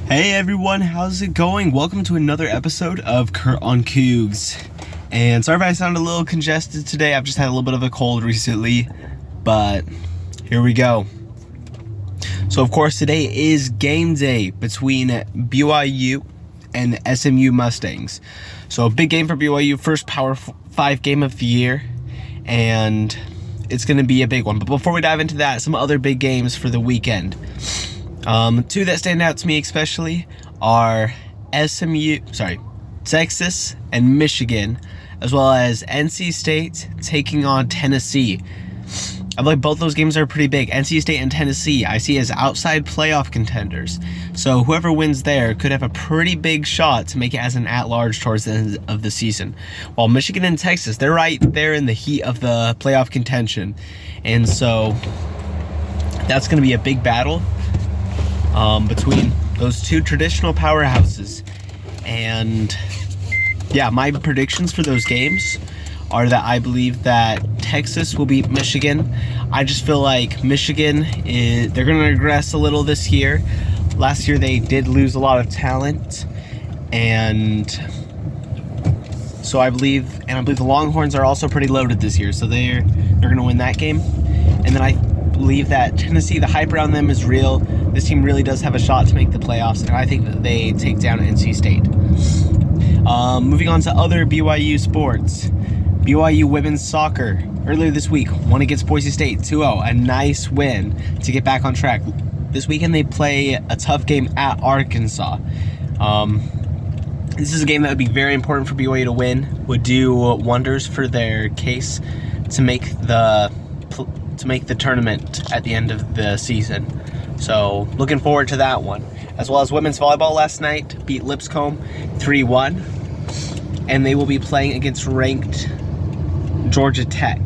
Hey everyone, how's it going? Welcome to another episode of Kurt on Cougs. And sorry if I sound a little congested today. I've just had a little bit of a cold recently, but here we go. So of course today is game day between BYU and SMU Mustangs. So a big game for BYU, first Power 5 game of the year, and it's going to be a big one. But before we dive into that, some other big games for the weekend. Two that stand out to me especially are Texas and Michigan, as well as NC State taking on Tennessee. I believe both those games are pretty big. NC State and Tennessee I see as outside playoff contenders. So whoever wins there could have a pretty big shot to make it as an at-large towards the end of the season. While Michigan and Texas, they're right there in the heat of the playoff contention. And so that's going to be a big battle between those two traditional powerhouses. And yeah, my predictions for those games are that I believe that Texas will beat Michigan. I just feel like Michigan they're going to regress a little this year. Last year they did lose a lot of talent, and so I believe the Longhorns are also pretty loaded this year, so they're going to win that game. And then I believe that Tennessee, the hype around them is real. This team really does have a shot to make the playoffs, and I think that they take down NC State. Moving on to other BYU sports. BYU women's soccer earlier this week won against Boise State 2-0, a nice win to get back on track. This weekend they play a tough game at Arkansas. This is a game that would be very important for BYU to win, would do wonders for their case to make the tournament at the end of the season. So looking forward to that one. As well as women's volleyball last night beat Lipscomb 3-1, and they will be playing against ranked Georgia Tech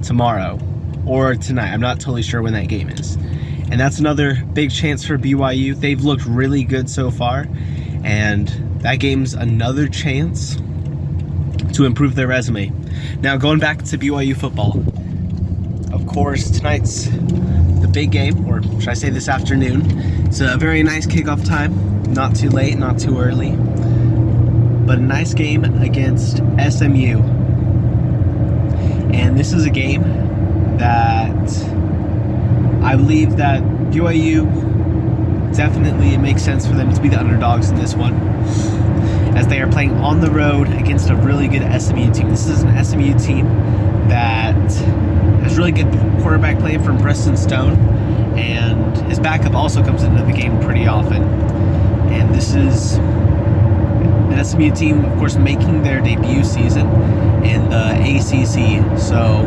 tomorrow or tonight. I'm not totally sure when that game is. And that's another big chance for BYU. They've looked really good so far, and that game's another chance to improve their resume. Now going back to BYU football. Of course, tonight's the big game, or should I say this afternoon. It's a very nice kickoff time. Not too late, not too early. But a nice game against SMU. And this is a game that I believe that BYU, definitely it makes sense for them to be the underdogs in this one, as they are playing on the road against a really good SMU team. This is an SMU team that has really good quarterback play from Preston Stone, and his backup also comes into the game pretty often. And this is an SMU team, of course, making their debut season in the ACC. So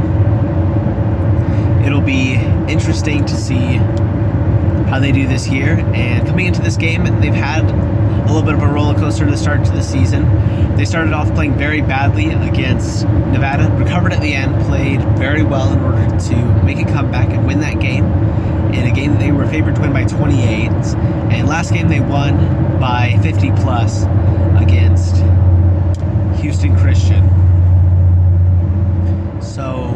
it'll be interesting to see how they do this year. And coming into this game, they've had a little bit of a roller coaster to the start to the season. They started off playing very badly against Nevada, recovered at the end, played very well in order to make a comeback and win that game, in a game that they were favored to win by 28. And last game they won by 50 plus against Houston Christian. So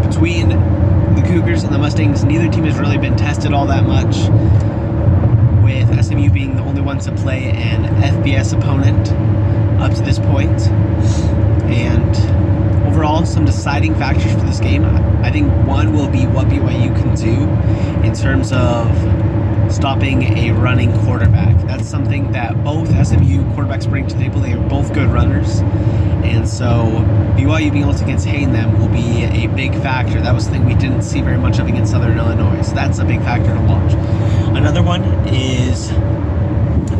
between the Cougars and the Mustangs, neither team has really been tested all that much, with SMU being the only one to play an FBS opponent up to this point. And overall, some deciding factors for this game, I think one will be what BYU can do in terms of stopping a running quarterback. That's something that both SMU quarterbacks bring to the table. They are both good runners, and so BYU being able to contain them will be a big factor. That was something we didn't see very much of against Southern Illinois, so that's a big factor to watch. Another one is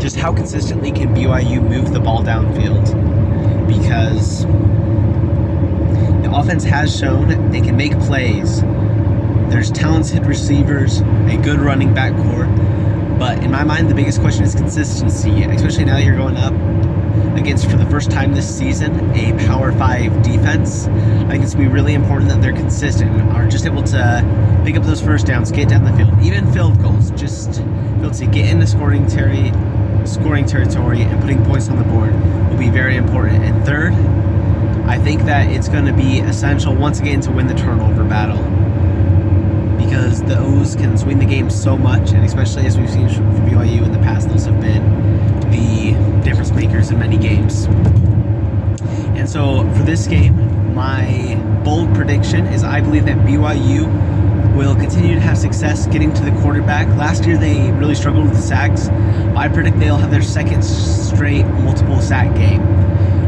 just how consistently can BYU move the ball downfield, because the offense has shown they can make plays. There's talented receivers, a good running back core, but in my mind the biggest question is consistency, especially now that you're going up against, for the first time this season, a Power 5 defense. I think it's going to be really important that they're consistent, are just able to pick up those first downs, get down the field, even field goals, just be able to get into scoring territory and putting points on the board will be very important. And third, I think that it's going to be essential once again to win the turnover battle, because those can swing the game so much, and especially as we've seen from BYU in the past, those have been So for this game, my bold prediction is I believe that BYU will continue to have success getting to the quarterback. Last year they really struggled with sacks. I predict they'll have their second straight multiple sack game.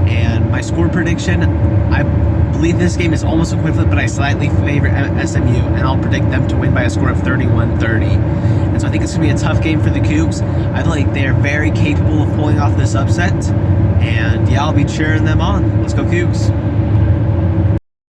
And my score prediction, I believe this game is almost equivalent, but I slightly favor SMU, and I'll predict them to win by a score of 31-30. And so I think it's going to be a tough game for the Cougs. I feel like they're very capable of pulling off this upset. And yeah, I'll be cheering them on. Let's go Cougs.